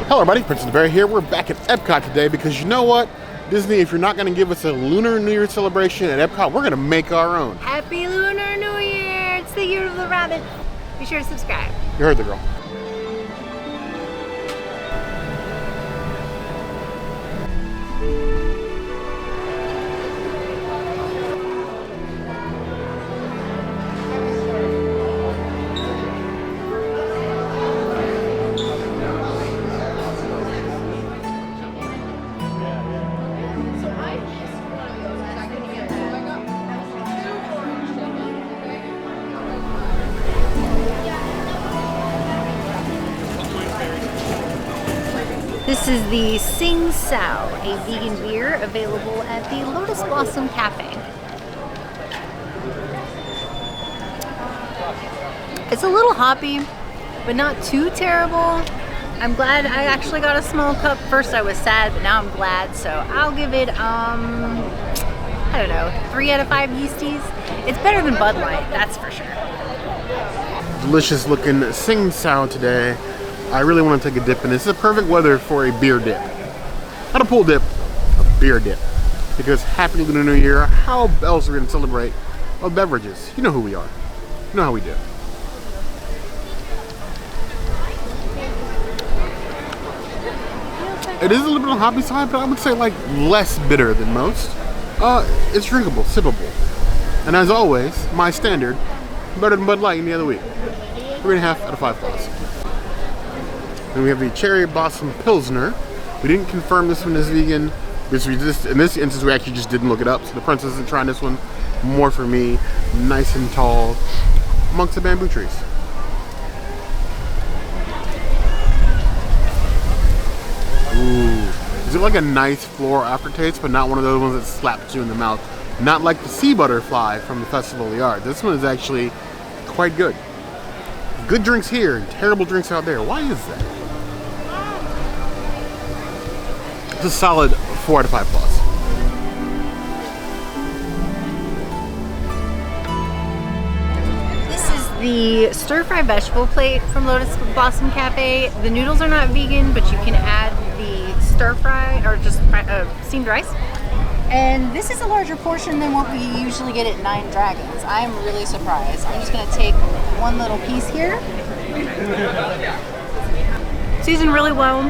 Hello everybody, Princess the Bear here. We're back at EPCOT today because you know what? Disney, if you're not going to give us a Lunar New Year celebration at EPCOT, we're going to make our own. Happy Lunar New Year! It's the year of the rabbit. Be sure to subscribe. You heard the girl. This is the Tsingtao, a vegan beer available at the Lotus Blossom Cafe. It's a little hoppy, but not too terrible. I'm glad I actually got a small cup. First I was sad, but now I'm glad. So I'll give it, I don't know, 3 out of 5 yeasties. It's better than Bud Light, that's for sure. Delicious looking Tsingtao today. I really want to take a dip in this. It's the perfect weather for a beer dip. Not a pool dip, a beer dip. Because happy Lunar New Year, how else are we going to celebrate with beverages? You know who we are. You know how we do. It is a little bit on the hoppy side, but I would say like less bitter than most. It's drinkable, sippable. And as always, my standard, better than Bud Light any other week. 3.5 out of 5 plus. And we have the Cherry Blossom Pilsner. We didn't confirm this one is vegan. In this instance, we actually just didn't look it up. So the princess is trying this one more for me. Nice and tall amongst the bamboo trees. Ooh. Is it like a nice floral aftertaste, but not one of those ones that slaps you in the mouth? Not like the sea butterfly from the Festival of the Arts. This one is actually quite good. Good drinks here and terrible drinks out there. Why is that? It's a solid 4 out of 5 plus. This is the stir-fry vegetable plate from Lotus Blossom Cafe. The noodles are not vegan, but you can add the stir-fry or just steamed rice. And this is a larger portion than what we usually get at Nine Dragons. I am really surprised. I'm just gonna take one little piece here. Seasoned really well,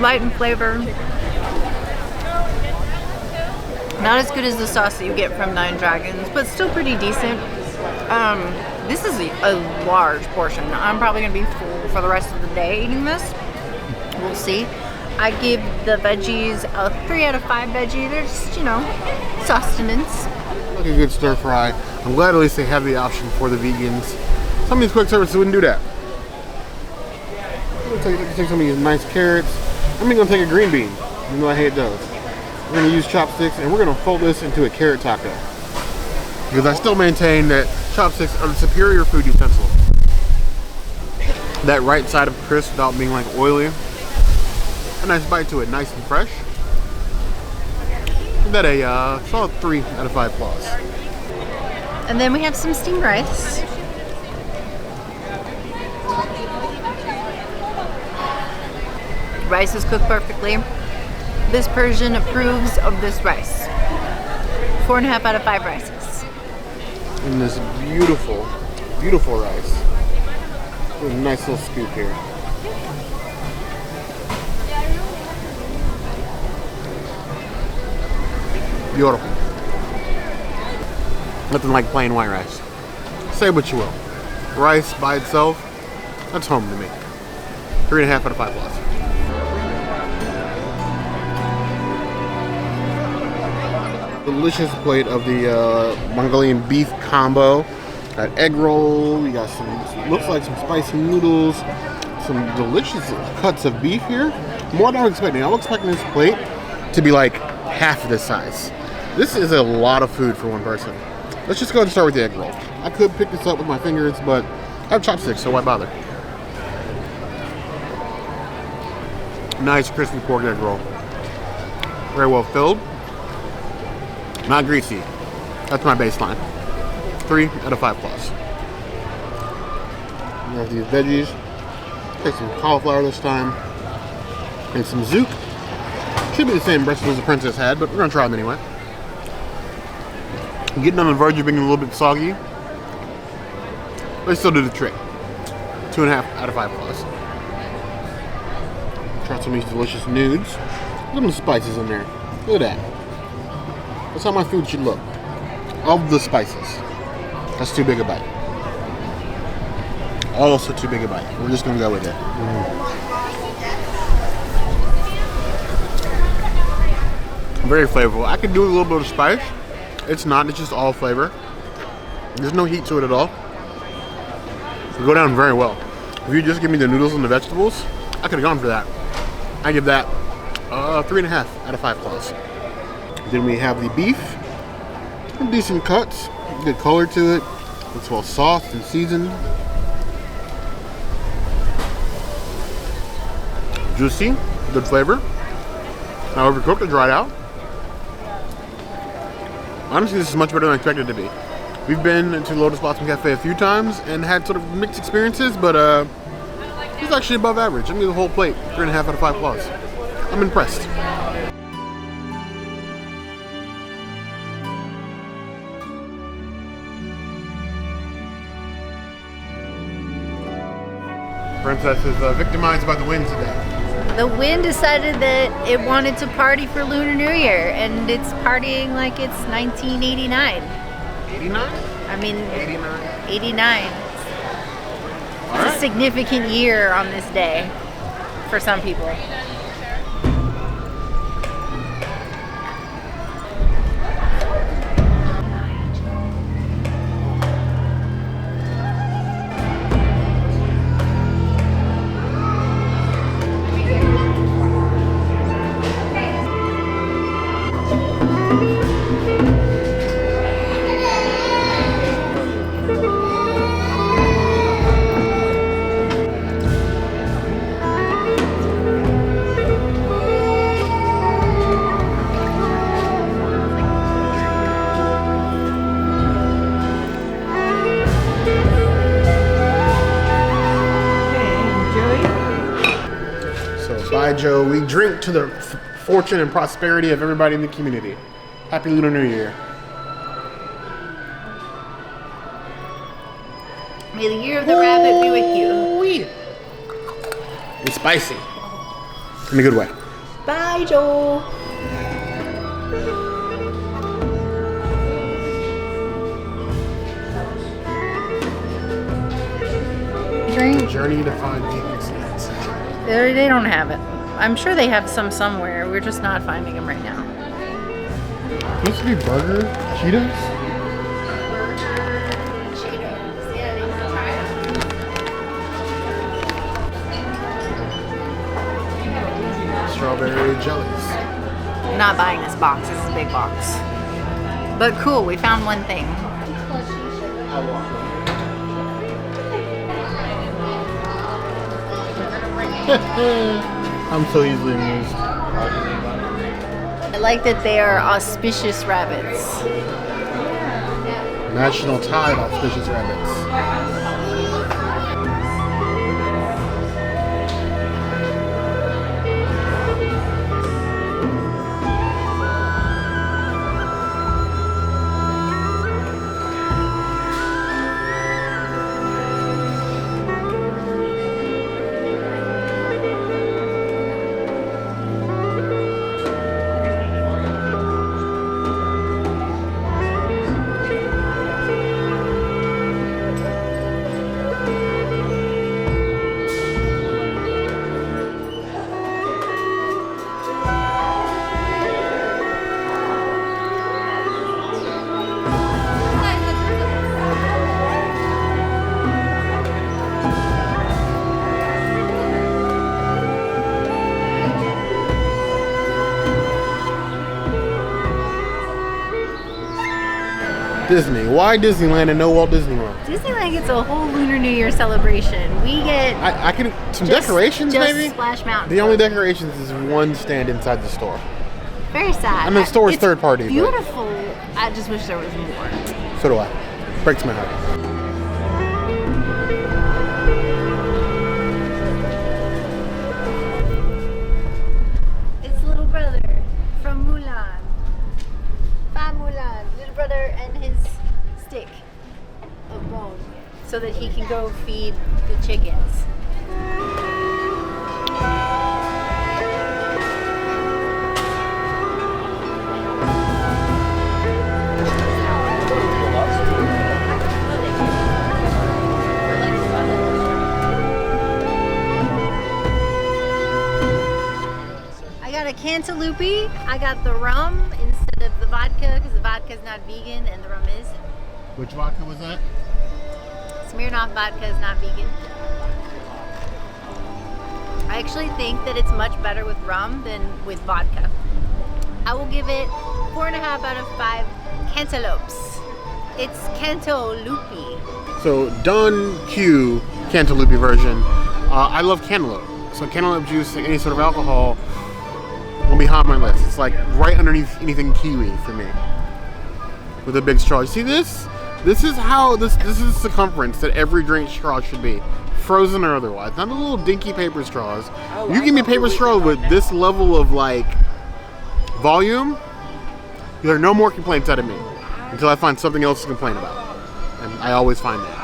light in flavor. Not as good as the sauce that you get from Nine Dragons, but still pretty decent. This is a large portion. I'm probably gonna be full for the rest of the day eating this. We'll see. I give the veggies a 3 out of 5 veggie. They're just, you know, sustenance. Like a good stir fry. I'm glad at least they have the option for the vegans. Some of these quick services wouldn't do that. I'm gonna take some of these nice carrots. I'm even gonna take a green bean, even though I hate those. We're gonna use chopsticks and we're gonna fold this into a carrot taco. Because I still maintain that chopsticks are the superior food utensil. That right side of crisp without being like oily. A nice bite to it, nice and fresh. Give that a solid 3 out of 5 plus. And then we have some steamed rice. Rice is cooked perfectly. This Persian approves of this rice. 4.5 out of 5 rices. And this beautiful, beautiful rice. With a nice little scoop here. Beautiful. Nothing like plain white rice. Say what you will. Rice by itself, that's home to me. 3.5 out of 5 plus. Delicious plate of the Mongolian beef combo. Got egg roll, we got some, looks like some spicy noodles, some delicious cuts of beef here. More than I was expecting. I was expecting this plate to be like half of this size. This is a lot of food for one person. Let's just go ahead and start with the egg roll. I could pick this up with my fingers, but I have chopsticks, so why bother? Nice crispy pork egg roll. Very well filled. Not greasy. That's my baseline. 3 out of 5 plus. We have these veggies. Take some cauliflower this time. and some zouk. Should be the same breast as the princess had, but we're gonna try them anyway. Getting on the verge of being a little bit soggy. They still do the trick. 2.5 out of 5 plus. Try some of these delicious nudes. Look at the spices in there. Look at that. That's how my food should look. Of the spices. That's too big a bite. Also too big a bite. We're just gonna go with it. Very flavorful. I could do a little bit of spice. It's not, it's just all flavor. There's no heat to it at all. It go down very well. If you just give me the noodles and the vegetables, I could have gone for that. I give that 3.5 out of 5 plus. Then we have the beef. Decent cuts, good color to it. It's well sauced and seasoned. Juicy, good flavor. Not overcooked or dried out. Honestly, this is much better than I expected it to be. We've been to Lotus Blossom Cafe a few times and had sort of mixed experiences, but it's actually above average. I'm gonna give the whole plate 3.5 out of 5 plus. I'm impressed. Princess is victimized by the wind today. The wind decided that it wanted to party for Lunar New Year, and it's partying like it's 1989. 89? I mean, 89. 89. It's a significant year on this day for some people. Byejoe, we drink to the fortune and prosperity of everybody in the community. Happy Lunar New Year. May the year of the rabbit be with you. It's spicy. In a good way. Byejoe. Drink. Journey to find the excellence. They don't have it. I'm sure they have some somewhere. We're just not finding them right now. Supposed to be burger? Cheetos? Strawberry jellies. I'm not buying this box. This is a big box. But cool, we found one thing. I'm so easily amused. I like that they are auspicious rabbits. National Tide auspicious rabbits. Disney. Why Disneyland and no Walt Disney World? Disneyland gets a whole Lunar New Year celebration. We get I can some decorations just maybe. Splash Mountain. The only decorations is one stand inside the store. Very sad. I mean, the store is It's third party. Beautiful. I just wish there was more. But so do I. Breaks my heart. so that he can go feed the chickens. A Canto Loopy. I got the rum instead of the vodka because the vodka is not vegan and the rum is. Which vodka was that? Smirnoff vodka is not vegan. I actually think that it's much better with rum than with vodka. I will give it 4.5 out of 5 cantaloupes. It's Canto Loopy. So Don Q Canto Loopy version. I love cantaloupe. So cantaloupe juice, like any sort of alcohol, will be high on my list. It's like right underneath anything kiwi for me. With a big straw. You see this? This is how this is the circumference that every drink straw should be. Frozen or otherwise. Not the little dinky paper straws. You give me a paper straw with this level of like volume, there are no more complaints out of me. Until I find something else to complain about. And I always find that.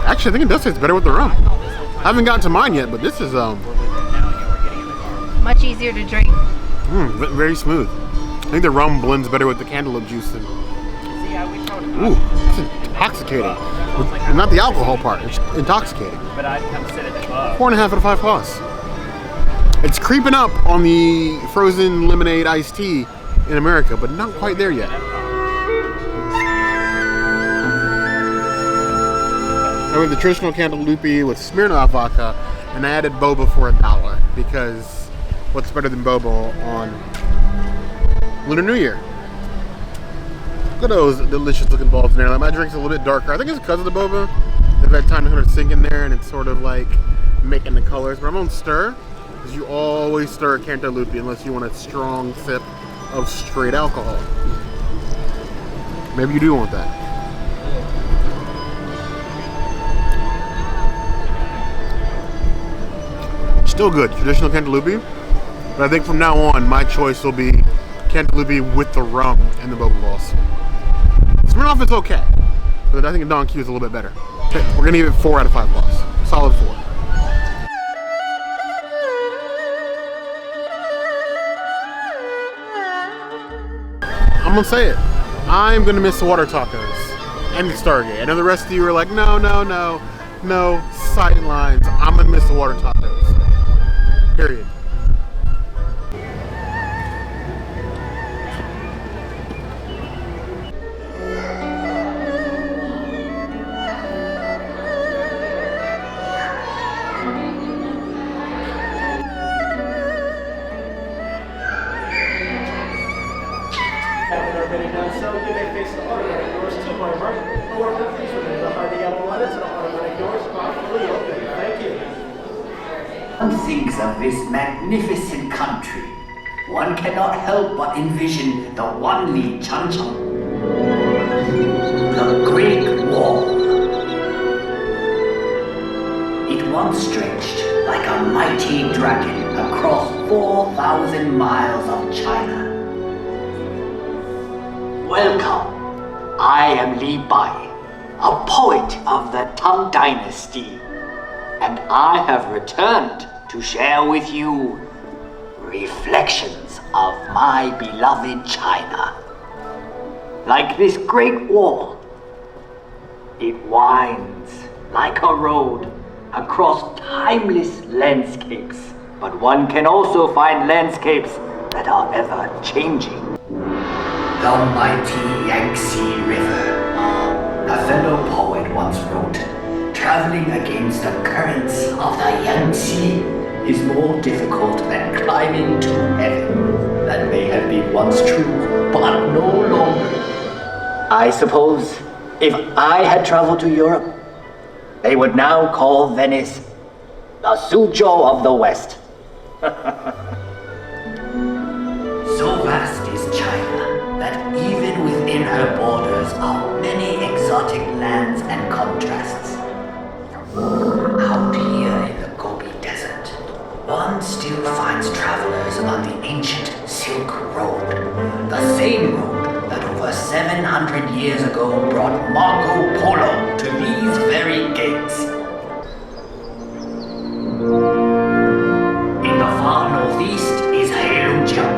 Actually, I think it does taste better with the rum. I haven't gotten to mine yet, but this is much easier to drink. Very smooth. I think the rum blends better with the cantaloupe juice than. Ooh, it's intoxicating. Not the alcohol part, it's intoxicating. 4.5 out of 5 claws. It's creeping up on the frozen lemonade iced tea in America, but not quite there yet. I went the traditional Canto Loopy with Smirnoff vodka, and I added boba for $1 because what's better than boba on Lunar New Year? Look at those delicious looking balls in there. Like my drink's a little bit darker. I think it's because of the boba. They've had time to kind of sink in there, and it's sort of like making the colors. But I don't stir, because you always stir a Canto Loopy unless you want a strong sip of straight alcohol. Maybe you do want that. Still good, traditional Canto Loopy, but I think from now on my choice will be Canto Loopy with the rum and the boba balls. Smirnoff is okay, but I think Don Q is a little bit better. Okay, we're gonna give it 4 out of 5 balls, solid 4. I'm gonna say it. I'm gonna miss the water tacos and the Stargate. I know the rest of you are like, no, sight lines. I'm gonna miss the water tacos. Period. One thinks of this magnificent country, one cannot help but envision the Wanli Chanchong, the Great Wall. It once stretched like a mighty dragon across 4,000 miles of China. Welcome, I am Li Bai, a poet of the Tang Dynasty, and I have returned to share with you reflections of my beloved China. Like this great wall, it winds like a road across timeless landscapes, but one can also find landscapes that are ever changing. The mighty Yangtze River, a fellow poet once wrote, traveling against the currents of the Yangtze is more difficult than climbing to heaven. That may have been once true, but no longer. I suppose if I had traveled to Europe, they would now call Venice the Suzhou of the West. So vast is China that even within her borders are many exotic lands and contrasts. Out here in the Gobi Desert, one still finds travelers on the ancient Silk Road, the same road that over 700 years ago brought Marco Polo to these very gates. In the far northeast is Heilongjiang.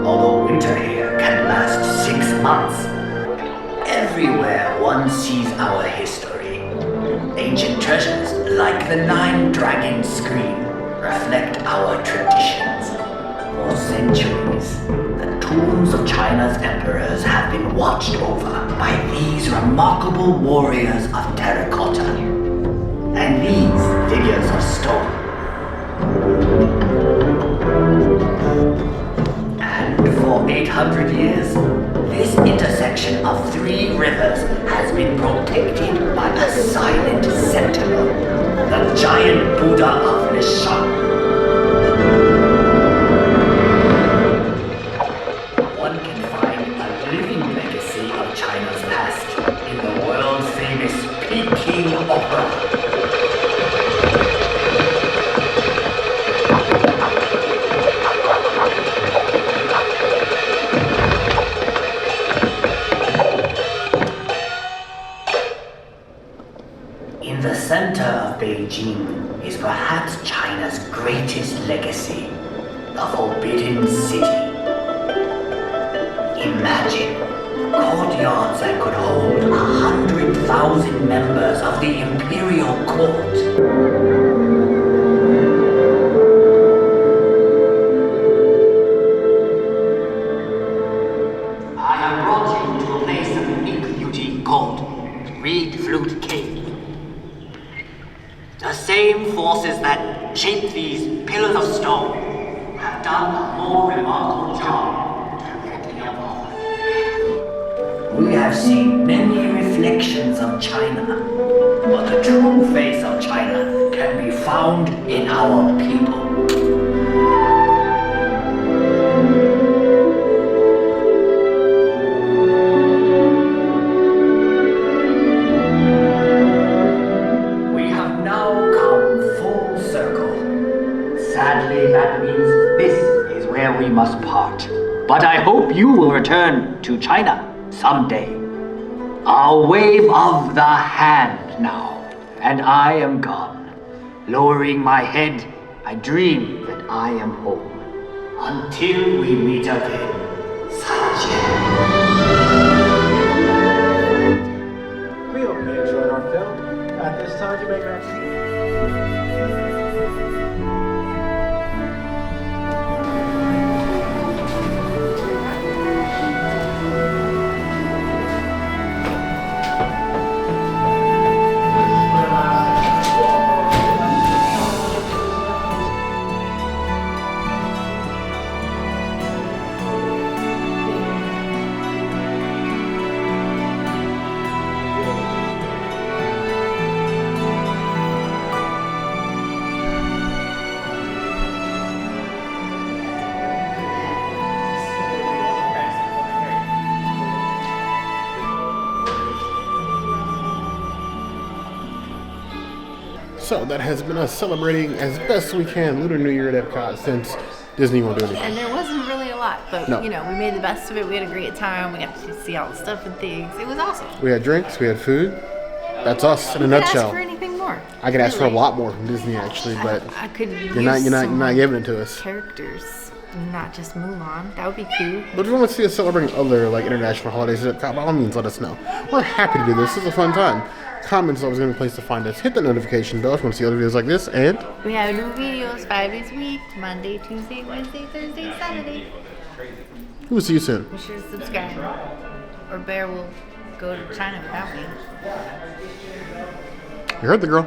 Although winter here can last 6 months, everywhere one sees our history. Ancient treasures like the 9 Dragons screen reflect our traditions. For centuries, the tombs of China's emperors have been watched over by these remarkable warriors of terracotta and these figures of stone. And for 800 years, this intersection of 3 rivers has been protected by a silent sentinel, the giant Buddha of Nishan. One can find a living legacy of China's past in the world-famous Peking Opera. In the center of Beijing is perhaps China's greatest legacy, the Forbidden City. Imagine courtyards that could hold 100,000 members of the imperial court. I have brought you to a place of unique beauty called Reed Flute Cave. The same forces that shaped these pillars of stone have done a more remarkable job directly above. We have seen many reflections of China, but the true face of China can be found in our people. Sadly, that means this is where we must part. But I hope you will return to China someday. I'll wave of the hand now, and I am gone. Lowering my head, I dream that I am home. Until we meet again, Sanjian. We hope you enjoyed our film. At this time, you may now. So that has been us celebrating as best we can Lunar New Year at EPCOT since Disney won't do anything. And there wasn't really a lot, but No. you know, we made the best of it. We had a great time. We got to see all the stuff and things. It was awesome. We had drinks, we had food. That's us in a You could nutshell. ask for anything more. I could ask for a Really. lot more from Disney actually, but I could you're not giving it to us. characters, not just Mulan. That would be cute. But if you want to see us celebrating other like international holidays at EPCOT, by all means let us know. We're happy to do this. This is a fun time. Comments is always going to be a place to find us. Hit the notification bell if you want to see other videos like this, and We have new videos 5 days a week: Monday, Tuesday, Wednesday, Thursday, Saturday. we'll see you soon. Be sure to subscribe, or Bear will go to China without me. You heard the girl.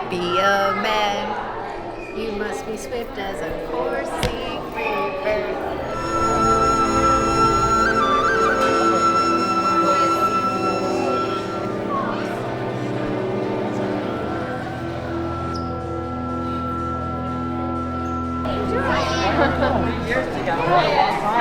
Be a man, you must be swift as a coursing river. Yours